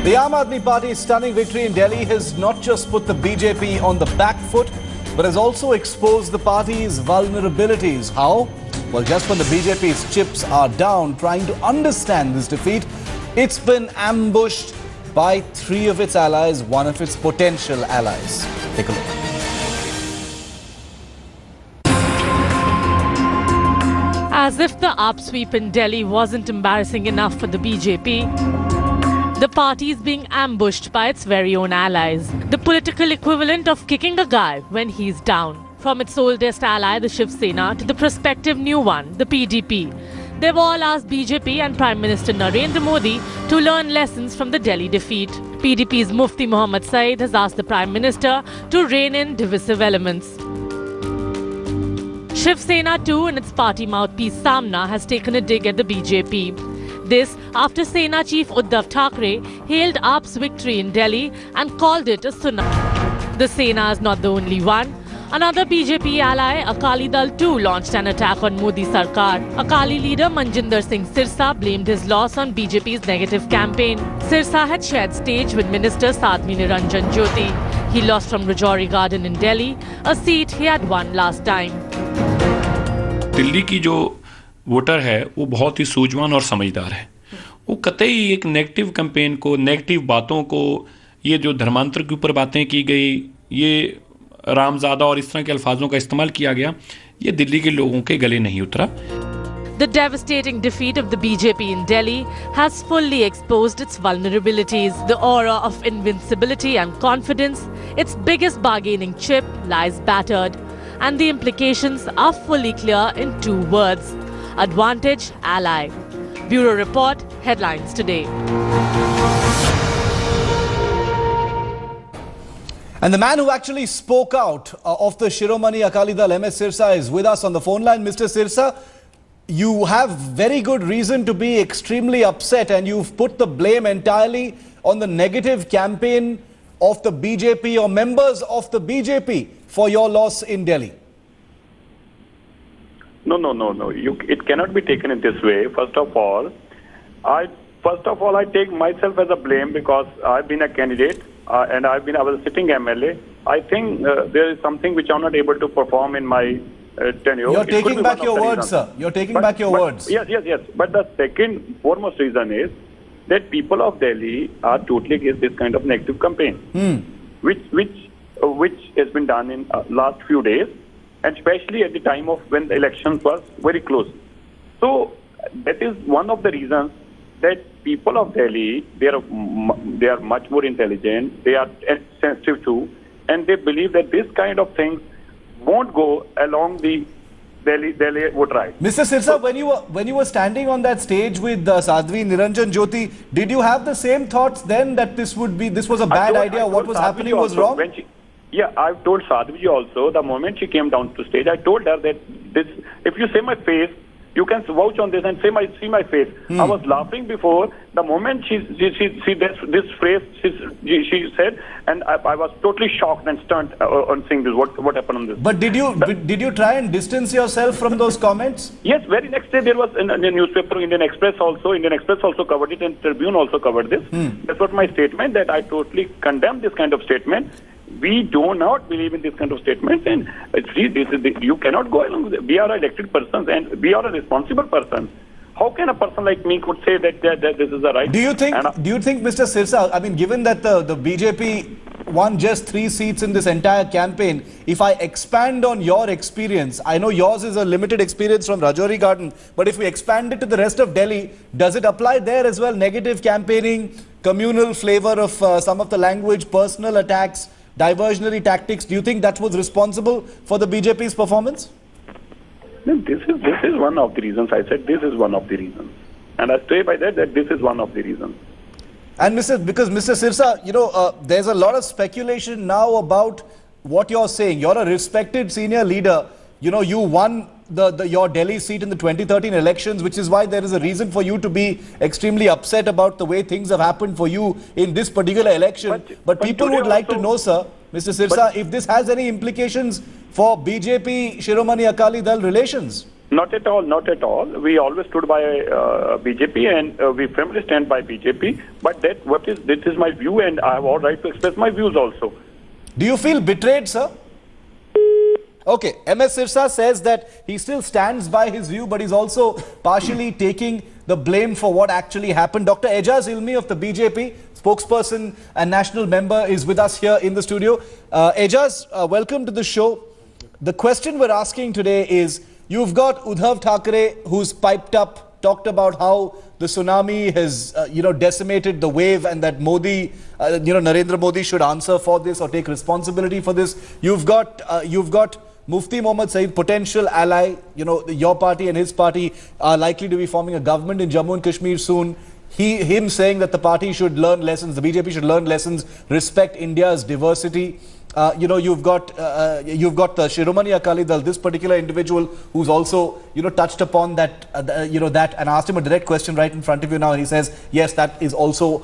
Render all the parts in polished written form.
The Aam Aadmi Party's stunning victory in Delhi has not just put the BJP on the back foot, but has also exposed the party's vulnerabilities. How? Well, just when the BJP's chips are down, trying to understand this defeat, it's been ambushed by three of its allies, one of its potential allies. Take a look. As if the upsweep in Delhi wasn't embarrassing enough for the BJP, the party is being ambushed by its very own allies. The political equivalent of kicking a guy when he's down. From its oldest ally, the Shiv Sena, to the prospective new one, the PDP. They've all asked BJP and Prime Minister Narendra Modi to learn lessons from the Delhi defeat. PDP's Mufti Mohammad Saeed has asked the Prime Minister to rein in divisive elements. Shiv Sena too, in its party mouthpiece Samna, has taken a dig at the BJP. This after Sena Chief Uddhav Thackeray hailed AAP's victory in Delhi and called it a tsunami. The Sena is not the only one. Another BJP ally, Akali Dal too, launched an attack on Modi Sarkar. Akali leader Manjinder Singh Sirsa blamed his loss on BJP's negative campaign. Sirsa had shared stage with Minister Sadhvi Niranjan Jyoti. He lost from Rajouri Garden in Delhi, a seat he had won last time. Delhi की जो voter है वो बहुत ही सूझवान और समझदार है। वो कतई एक नेगेटिव कैंपेन को, नेगेटिव बातों को, ये जो धर्मांतर के ऊपर बातें की गई, ये रामज़ादा और इस तरह के अल्फाजों का इस्तेमाल किया गया, ये दिल्ली के लोगों के गले नहीं उतरा। The devastating defeat of the BJP in Delhi has fully exposed its vulnerabilities. The aura of invincibility and confidence, its biggest bargaining chip, lies battered. And the implications are fully clear in two words: advantage, ally. Bureau Report, headlines today. And the man who actually spoke out of the Shiromani Akali Dal, MS Sirsa, is with us on the phone line. Mr. Sirsa, you have very good reason to be extremely upset, and you've put the blame entirely on the negative campaign of the BJP or members of the BJP for your loss in Delhi. No. It cannot be taken in this way. First of all, I take myself as a blame because I've been a candidate and I was a sitting MLA. I think there is something which I'm not able to perform in my tenure. You're taking back your words, sir. You're taking back your words. Yes. But the second foremost reason is that people of Delhi are totally against this kind of negative campaign, which has been done in last few days, and especially at the time of when the elections was very close. So that is one of the reasons that people of Delhi, they are much more intelligent, they are sensitive too, and they believe that this kind of things won't go along the Delhi voter right. Mr. Sirsa, when you were standing on that stage with Sadhvi Niranjan Jyoti, did you have the same thoughts then that this was a bad idea, what was happening was wrong? I've told Sadhvi also, the moment she came down to the stage, I told her that this, if you see my face, you can vouch on this and see my face. I was laughing before. The moment she this phrase she said, and I was totally shocked and stunned on seeing this. What happened on this? But did you try and distance yourself from those comments? Yes. Very next day there was in the newspaper, Indian Express also covered it, and Tribune also covered this. That's what my statement, that I totally condemn this kind of statement. We do not believe in this kind of statements, and you cannot go along with it. We are elected persons and we are a responsible person. How can a person like me could say that this is the right? Do you think, Mr. Sirsa, I mean, given that the BJP won just 3 seats in this entire campaign, if I expand on your experience, I know yours is a limited experience from Rajouri Garden, but if we expand it to the rest of Delhi, does it apply there as well? Negative campaigning, communal flavor of some of the language, personal attacks, diversionary tactics. Do you think that was responsible for the BJP's performance? This is one of the reasons. I said this is one of the reasons, and I stay by that this is one of the reasons. And because Mr. Sirsa, there's a lot of speculation now about what you're saying. You're a respected senior leader. You won your Delhi seat in the 2013 elections, which is why there is a reason for you to be extremely upset about the way things have happened for you in this particular election. But people would like to know, sir, Mr. Sirsa, if this has any implications for BJP Shiromani Akali Dal relations. Not at all, not at all. We always stood by BJP, and we firmly stand by BJP. But this is my view, and I have all right to express my views also. Do you feel betrayed, sir? Okay, MS Sirsa says that he still stands by his view, but he's also partially taking the blame for what actually happened. Dr. Ejaz Ilmi of the BJP, spokesperson and national member, is with us here in the studio. Ejaz, welcome to the show. The question we're asking today is, you've got Uddhav Thackeray, who's piped up, talked about how the tsunami has, decimated the wave, and that Modi, Narendra Modi should answer for this or take responsibility for this. You've got Mufti Mohammad Saeed, potential ally. Your party and his party are likely to be forming a government in Jammu and Kashmir soon. Him saying that the party should learn lessons, the BJP should learn lessons, respect India's diversity. You've got the Shiromani Akali Dal, this particular individual who's also, touched upon that, and asked him a direct question right in front of you now, and he says, yes, that is also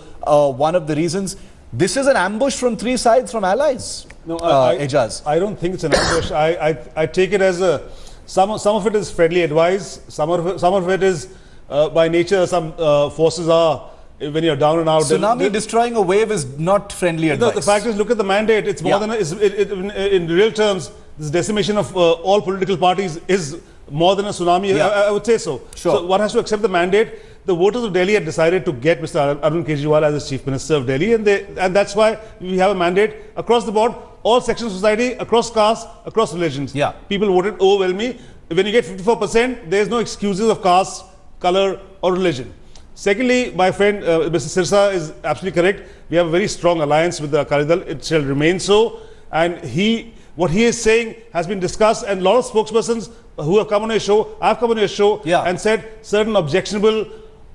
one of the reasons. This is an ambush from three sides, from allies. No, Ejaz. I don't think it's an ambush. I take it as some of it is friendly advice. Some of it is by nature. Some forces are, when you're down and out. Tsunami destroying a wave is not friendly advice. The fact is, look at the mandate. It's more than in real terms. This decimation of all political parties is more than a tsunami. Yeah. I would say so. Sure. So one has to accept the mandate. The voters of Delhi had decided to get Mr. Arvind Kejriwal as the Chief Minister of Delhi, and that's why we have a mandate across the board, all sections of society, across castes, across religions. Yeah. People voted overwhelmingly. When you get 54%, there is no excuses of caste, color, or religion. Secondly, my friend Mr. Sirsa is absolutely correct. We have a very strong alliance with the Akali Dal. It shall remain so. And what he is saying has been discussed, and a lot of spokespersons who have come on your show, I've come on your show and said certain objectionable,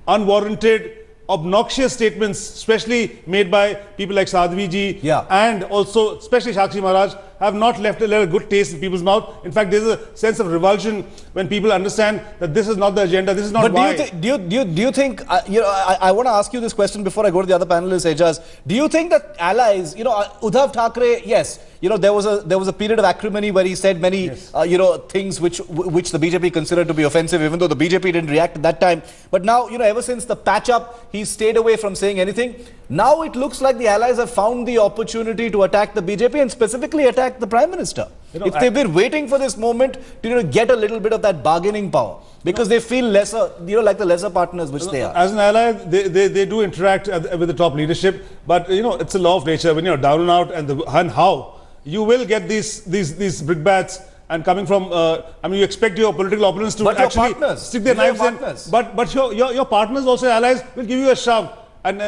unwarranted, obnoxious statements, especially made by people like Sadhvi ji, and also especially Shakshi Maharaj, have not left a good taste in people's mouth. In fact, there's a sense of revulsion when people understand that this is not the agenda, this is not why. But do you think, I want to ask you this question before I go to the other panelists, Ejaz. Do you think that allies, Uddhav Thackeray, yes, there was a period of acrimony where he said many, things which the BJP considered to be offensive, even though the BJP didn't react at that time. But now, ever since the patch-up, he stayed away from saying anything. Now it looks like the allies have found the opportunity to attack the BJP and specifically attack the Prime Minister. If they've been waiting for this moment to get a little bit of that bargaining power, because they feel lesser, like the lesser partners which they are. As an ally, they do interact with the top leadership, but it's a law of nature. When you're down and out, and how you will get these brickbats. And coming from, you expect your political opponents to actually stick their knives in. But your partners, also allies, will give you a shove. And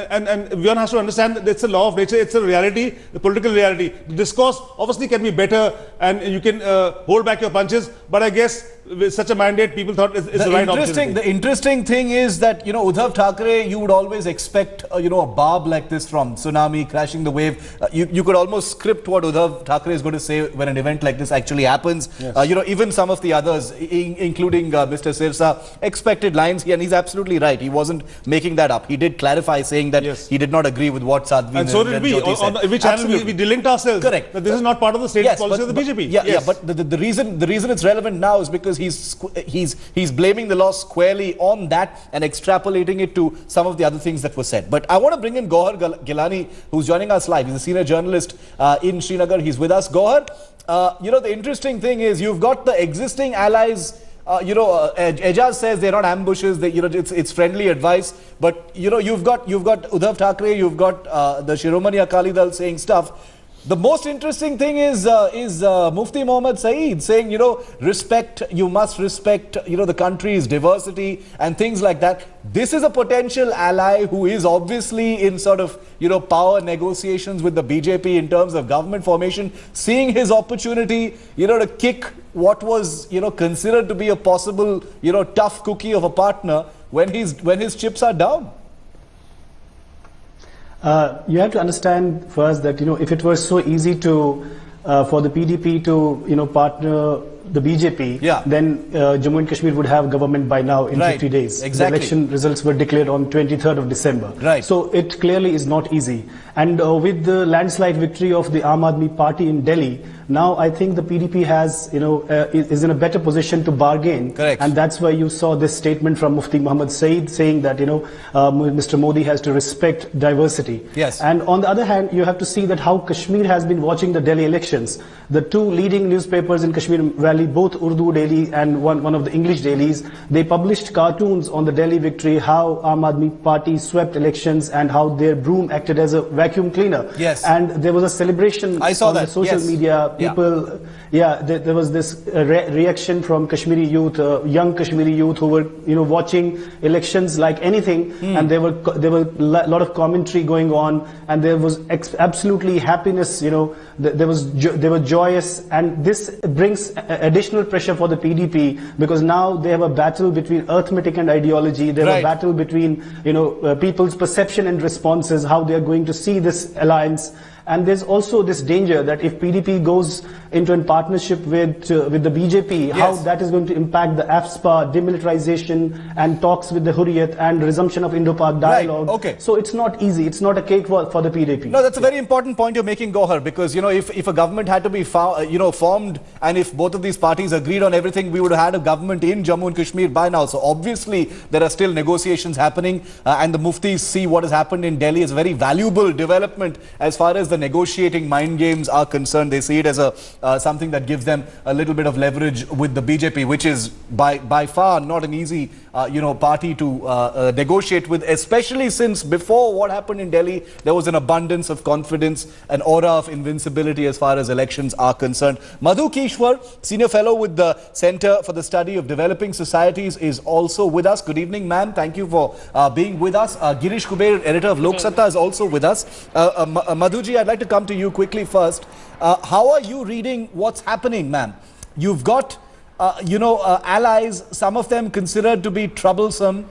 one has to understand that it's a law of nature, it's a reality, the political reality. The discourse obviously can be better, and you can hold back your punches, but I guess with such a mandate, people thought it's the right opportunity. The interesting thing is that, Uddhav Thackeray, you would always expect, a barb like this from tsunami, crashing the wave. You could almost script what Uddhav Thackeray is going to say when an event like this actually happens. Yes. Even some of the others, including Mr. Sirsa, expected lines, and he's absolutely right. He wasn't making that up. He did clarify, saying that he did not agree with what Sadhvi and so did we. On which channel we delinked ourselves. Correct. That this is not part of the stated policy of the BJP. But the reason it's relevant now is because he's blaming the law squarely on that and extrapolating it to some of the other things that were said. But I want to bring in Gohar Gilani, who's joining us live. He's a senior journalist in Srinagar. He's with us. Gohar, the interesting thing is you've got the existing allies. Ejaz says they're not ambushes. It's friendly advice. But you've got Uddhav Thackeray, you've got the Shiromani Akali Dal saying stuff. The most interesting thing is Mufti Mohammad Saeed saying, respect, you must respect, the country's diversity and things like that. This is a potential ally who is obviously in sort of, power negotiations with the BJP in terms of government formation, seeing his opportunity, to kick what was, considered to be a possible, tough cookie of a partner when his chips are down. You have to understand first that, if it was so easy to, for the PDP to, partner the BJP, Yeah. then Jammu and Kashmir would have government by now in Right. 50 days. Exactly. The election results were declared on 23rd of December. Right. So it clearly is not easy. And with the landslide victory of the Aam Aadmi Party in Delhi, now I think the PDP has, is in a better position to bargain. Correct. And that's why you saw this statement from Mufti Muhammad Saeed saying that, Mr. Modi has to respect diversity. Yes. And on the other hand, you have to see that how Kashmir has been watching the Delhi elections. The two leading newspapers in Kashmir Valley, both Urdu daily and one of the English dailies, they published cartoons on the Delhi victory, how Aam Aadmi Party swept elections and how their broom acted as a vacuum cleaner. Yes. And there was a celebration I saw on that. the social Yes. media. Yeah. People, there was this reaction from Kashmiri youth, young Kashmiri youth who were, watching elections like anything, and there were a lot of commentary going on, and there was absolutely happiness. They were joyous, and this brings additional pressure for the PDP because now they have a battle between arithmetic and ideology. They have Right. a battle between people's perception and responses, how they are going to see this alliance. And there's also this danger that if PDP goes into a partnership with the BJP, how Yes. that is going to impact the AFSPA, demilitarization and talks with the Hurriyat and resumption of Indo-Pak dialogue. Okay. So it's not easy. It's not a cake for the PDP. No, that's a very important point you're making, Gohar, because if a government had to be formed, and if both of these parties agreed on everything, we would have had a government in Jammu and Kashmir by now. So obviously there are still negotiations happening, and the Muftis see what has happened in Delhi as a very valuable development as far as the negotiating mind games are concerned. They see it as something that gives them a little bit of leverage with the BJP, which is by far not an easy party to negotiate with, especially since before what happened in Delhi, there was an abundance of confidence, an aura of invincibility as far as elections are concerned. Madhu Kishwar, Senior Fellow with the Center for the Study of Developing Societies, is also with us. Good evening, ma'am. Thank you for being with us. Girish Kuber, editor of Lok Satta, is also with us. Madhuji, I'd like to come to you quickly first. How are you reading what's happening, ma'am? You've got allies, some of them considered to be troublesome,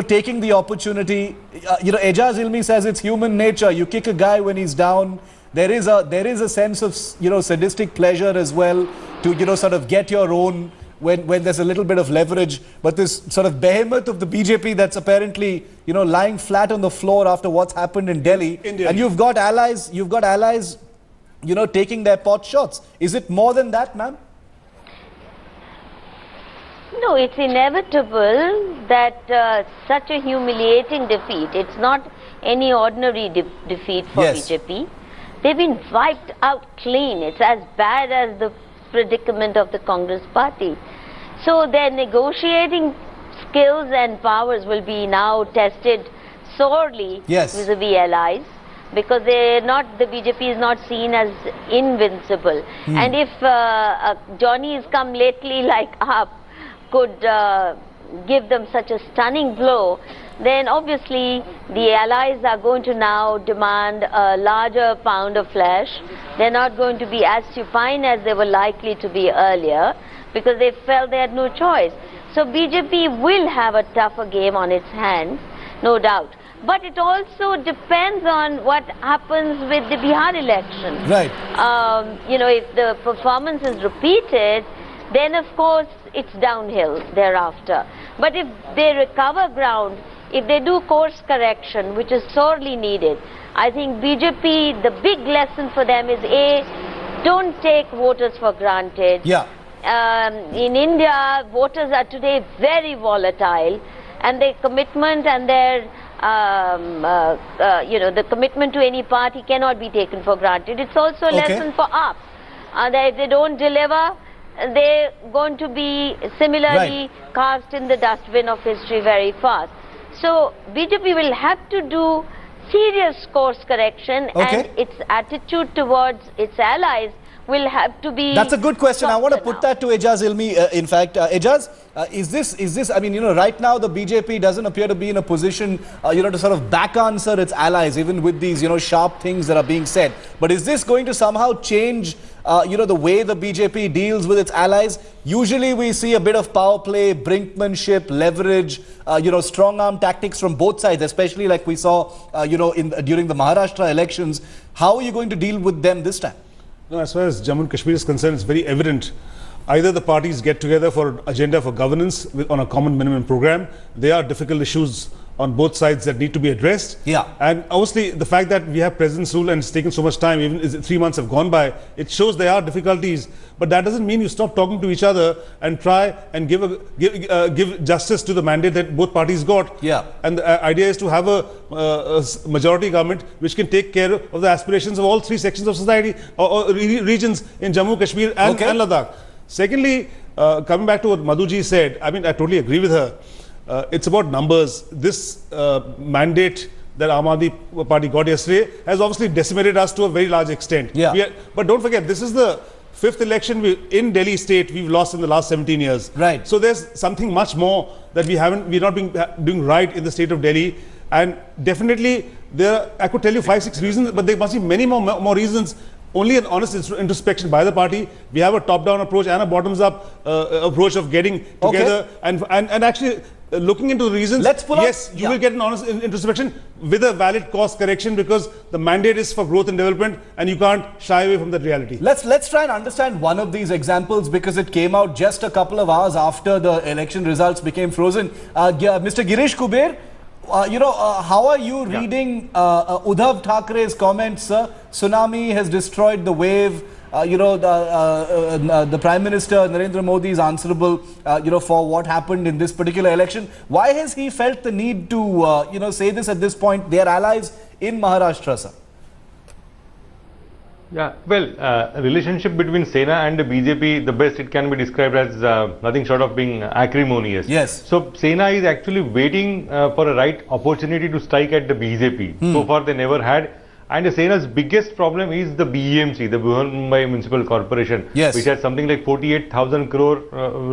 taking the opportunity. Ejaz Ilmi says it's human nature. You kick a guy when he's down. There is a sense of, sadistic pleasure as well to, sort of get your own when there's a little bit of leverage. But this sort of behemoth of the BJP that's apparently, lying flat on the floor after what's happened in Delhi. And you've got allies, taking their pot shots. Is it more than that, ma'am? No, it's inevitable that such a humiliating defeat, it's not any ordinary defeat for Yes. BJP. They've been wiped out clean. It's as bad as the predicament of the Congress party. So their negotiating skills and powers will be now tested sorely Yes. vis-a-vis allies, because the BJP is not seen as invincible. And if Johnny's come lately like up could give them such a stunning blow, then obviously the allies are going to now demand a larger pound of flesh. They're not going to be as supine as they were likely to be earlier, because they felt they had no choice. So BJP will have a tougher game on its hands, no doubt. But it also depends on what happens with the Bihar election. Right. If the performance is repeated, then of course it's downhill thereafter. But if they recover ground, if they do course correction, which is sorely needed, I think BJP, the big lesson for them is don't take voters for granted. Yeah. In India, voters are today very volatile, and their commitment and their the commitment to any party cannot be taken for granted. It's also a lesson for us that if they don't deliver, they're going to be similarly cast in the dustbin of history very fast. So BJP will have to do serious course correction, and its attitude towards its allies will have to be. That's a good question. I want to put that to Ejaz Ilmi. In fact, Ejaz, is this? I mean, right now the BJP doesn't appear to be in a position, to sort of back answer its allies, even with these, sharp things that are being said. But is this going to somehow change, the way the BJP deals with its allies? Usually we see a bit of power play, brinkmanship, leverage, strong arm tactics from both sides, especially like we saw, during the Maharashtra elections. How are you going to deal with them this time? No, as far as Jammu and Kashmir is concerned, it's very evident Either the parties get together for an agenda for governance on a common minimum program. There are difficult issues on both sides that need to be addressed. Yeah. And obviously the fact that we have president's rule and it's taken so much time, even 3 months have gone by, it shows there are difficulties. But that doesn't mean you stop talking to each other and try and give justice to the mandate that both parties got. Yeah. And the idea is to have a majority government which can take care of the aspirations of all 3 sections of society or regions in Jammu, Kashmir and Ladakh. Secondly, coming back to what Madhuji said, I mean, I totally agree with her. It's about numbers. This mandate that Aam Aadmi Party got yesterday has obviously decimated us to a very large extent. Yeah. But don't forget, this is the 5th election in Delhi state we've lost in the last 17 years. Right. So there's something much more that we're not doing right in the state of Delhi. And definitely I could tell you 5-6 reasons, but there must be many more reasons. Only an honest introspection by the party. We have a top-down approach and a bottoms-up approach of getting together and actually looking into the reasons. Let's pull yes, you will get an honest introspection with a valid course correction, because the mandate is for growth and development, and you can't shy away from that reality. Let's try and understand one of these examples, because it came out just a couple of hours after the election results became frozen. Mr. Girish Kuber, how are you reading Uddhav Thackeray's comments, sir? Tsunami has destroyed the wave. The Prime Minister Narendra Modi is answerable, for what happened in this particular election. Why has he felt the need to, say this at this point? They are allies in Maharashtra, sir. Yeah, well, relationship between Sena and the BJP, the best it can be described as nothing short of being acrimonious. Yes. So Sena is actually waiting for a right opportunity to strike at the BJP. So far they never had. And Sena's biggest problem is the BMC, the Mumbai Municipal Corporation, which has something like 48,000 crore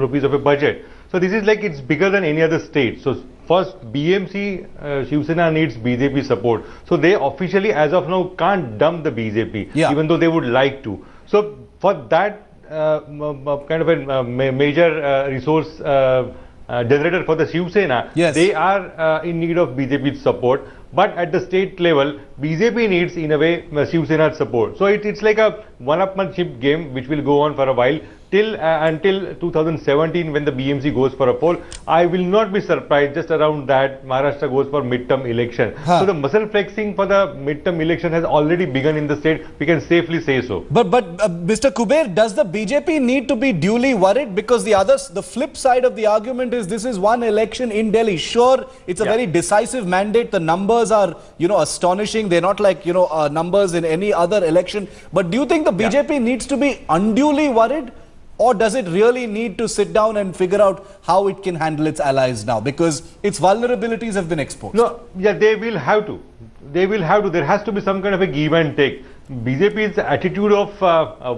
rupees of a budget. So this is like, it's bigger than any other state. So first, BMC, Shiv Sena needs BJP support. So they officially, as of now, can't dump the BJP, even though they would like to. So for that kind of a major resource generator for the Shiv Sena, they are in need of BJP's support. But at the state level, BJP needs, in a way, Shiv Sena's support. So it's like a one-upmanship game which will go on for a while until 2017, when the BMC goes for a poll. I will not be surprised just around that Maharashtra goes for midterm election. So the muscle flexing for the midterm election has already begun in the state. We can safely say so. But Mr. Kuber, does the BJP need to be duly worried? Because the flip side of the argument is this is one election in Delhi. Sure, it's a very decisive mandate. The numbers are, astonishing. They're not like, numbers in any other election. But do you think the BJP needs to be unduly worried? Or does it really need to sit down and figure out how it can handle its allies now? Because its vulnerabilities have been exposed. No, they will have to. They will have to. There has to be some kind of a give and take. BJP's attitude of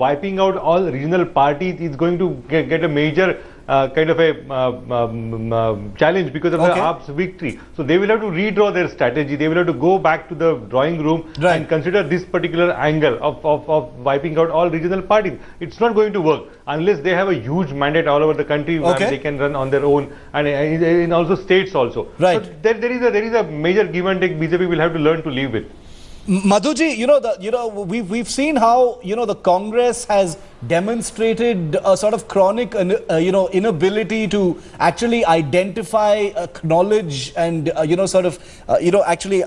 wiping out all regional parties is going to get a major kind of a challenge because of the AAP's victory. So they will have to redraw their strategy. They will have to go back to the drawing room and consider this particular angle of wiping out all regional parties. It's not going to work unless they have a huge mandate all over the country where they can run on their own, and in also states also. So there is a major give and take BJP will have to learn to live with. Madhuji, we've seen how the Congress has demonstrated a sort of chronic inability to actually identify, acknowledge, and actually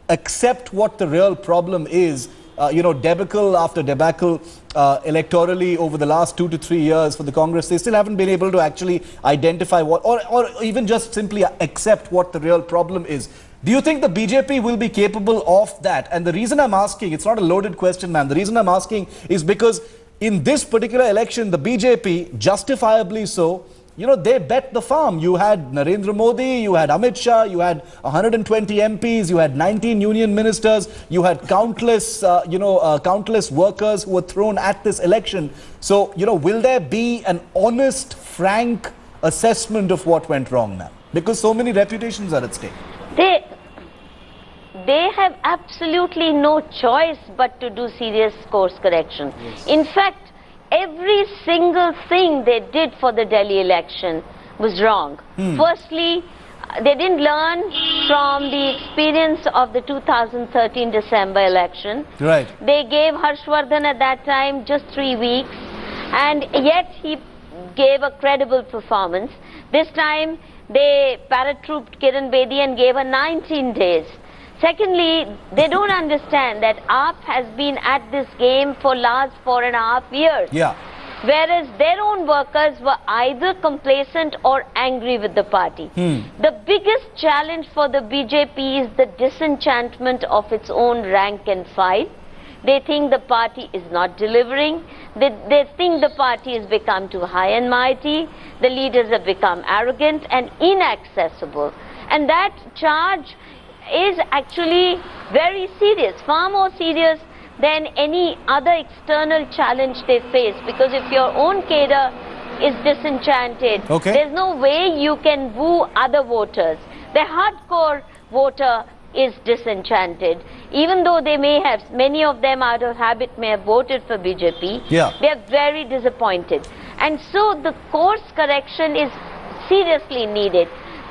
accept what the real problem is. Debacle after debacle electorally over the last 2 to 3 years for the Congress, they still haven't been able to actually identify what, or even just simply accept what the real problem is. Do you think the BJP will be capable of that? And the reason I'm asking, it's not a loaded question, man. The reason I'm asking is because in this particular election, the BJP, justifiably so, they bet the farm. You had Narendra Modi, you had Amit Shah, you had 120 MPs, you had 19 union ministers, you had countless, countless workers who were thrown at this election. So, will there be an honest, frank assessment of what went wrong now? Because so many reputations are at stake. They have absolutely no choice but to do serious course correction. In fact, every single thing they did for the Delhi election was wrong. Firstly, they didn't learn from the experience of the 2013 December election. They gave Harshvardhan at that time just 3 weeks. and yet he gave a credible performance. This time they paratrooped Kiran Bedi and gave her 19 days. Secondly, they don't understand that AAP has been at this game for last 4.5 years. Yeah. Whereas their own workers were either complacent or angry with the party. The biggest challenge for the BJP is the disenchantment of its own rank and file. They think the party is not delivering. They think the party has become too high and mighty. The leaders have become arrogant and inaccessible. And that charge is actually very serious, far more serious than any other external challenge they face. Because if your own cadre is disenchanted, there's no way you can woo other voters. The hardcore voter is disenchanted. Even though they may have, many of them out of habit may have voted for BJP, they are very disappointed. And so the course correction is seriously needed.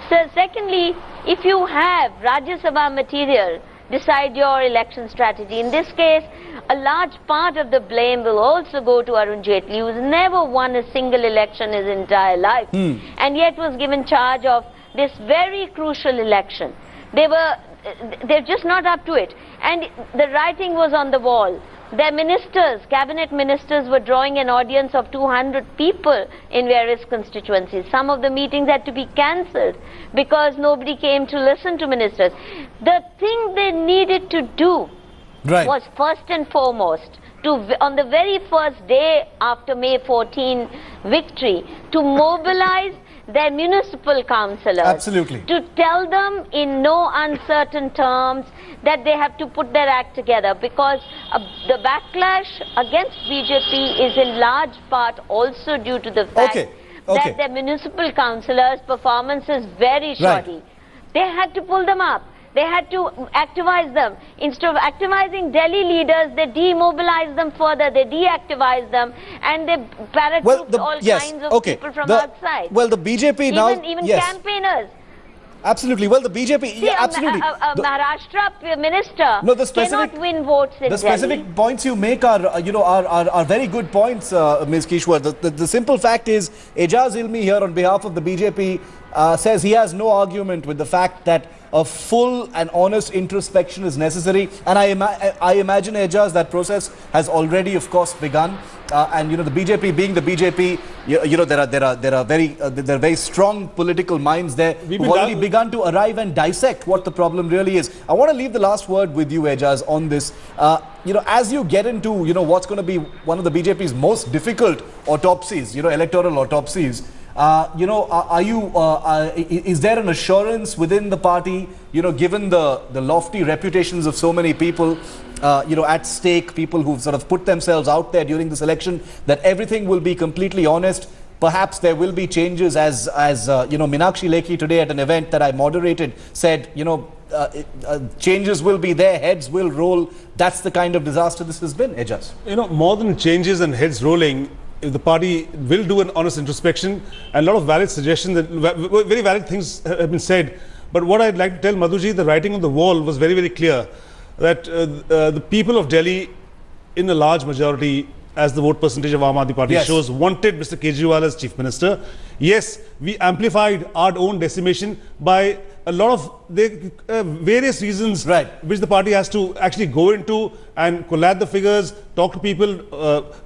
So secondly, if you have Rajya Sabha material, decide your election strategy. In this case, a large part of the blame will also go to Arun Jaitley, who's never won a single election his entire life, and yet was given charge of this very crucial election. They're just not up to it. And the writing was on the wall. Their ministers, cabinet ministers, were drawing an audience of 200 people in various constituencies. Some of the meetings had to be cancelled because nobody came to listen to ministers. The thing they needed to do was first and foremost, on the very first day after May 14 victory, to mobilize their municipal councillors, to tell them in no uncertain terms that they have to put their act together, because the backlash against BJP is in large part also due to the fact that their municipal councillors' performance is very shoddy. They had to pull them up. They had to activize them. Instead of activizing Delhi leaders, they demobilized them further, they deactivized them, and they paratrooped all kinds of people from outside. Well, the BJP now... Even campaigners. Absolutely. Well, the BJP... See, absolutely. A Maharashtra minister cannot win votes in Delhi. The specific points you make are very good points, Ms. Kishwar. The simple fact is, Ejaz Ilmi here on behalf of the BJP says he has no argument with the fact that a full and honest introspection is necessary, and I imagine, Ejaz, that process has already, of course, begun. And the BJP being the BJP, there are very strong political minds there who've already begun to arrive and dissect what the problem really is. I want to leave the last word with you, Ejaz, on this. As you get into what's going to be one of the BJP's most difficult autopsies, electoral autopsies. Is there an assurance within the party, given the lofty reputations of so many people, at stake, people who've sort of put themselves out there during this election, that everything will be completely honest? Perhaps there will be changes, as Meenakshi Lekhi today at an event that I moderated said, changes will be there, heads will roll. That's the kind of disaster this has been, Ejaz. More than changes and heads rolling, if the party will do an honest introspection, and a lot of valid suggestions, very valid things have been said. But what I'd like to tell Madhuji, the writing on the wall was very, very clear that the people of Delhi, in a large majority, as the vote percentage of Aam Aadmi Party shows, wanted Mr. Kejriwal as Chief Minister. Yes, we amplified our own decimation by a lot of various reasons which the party has to actually go into and collate the figures, talk to people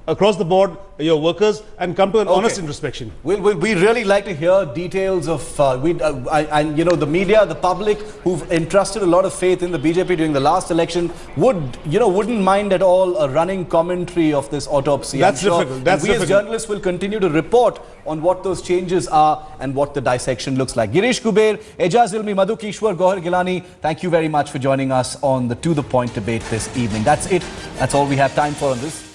across the board, your workers, and come to an honest introspection. We really like to hear details of, the media, the public, who've entrusted a lot of faith in the BJP during the last election, wouldn't mind at all a running commentary of this autopsy. That's difficult. We as journalists will continue to report on what those changes are and what the dissection looks like. Girish Kuber, Ejaz Ilmi, Madhu Kishwar, Gohar Gilani, thank you very much for joining us on the To The Point debate this evening. That's it. That's all we have time for on this.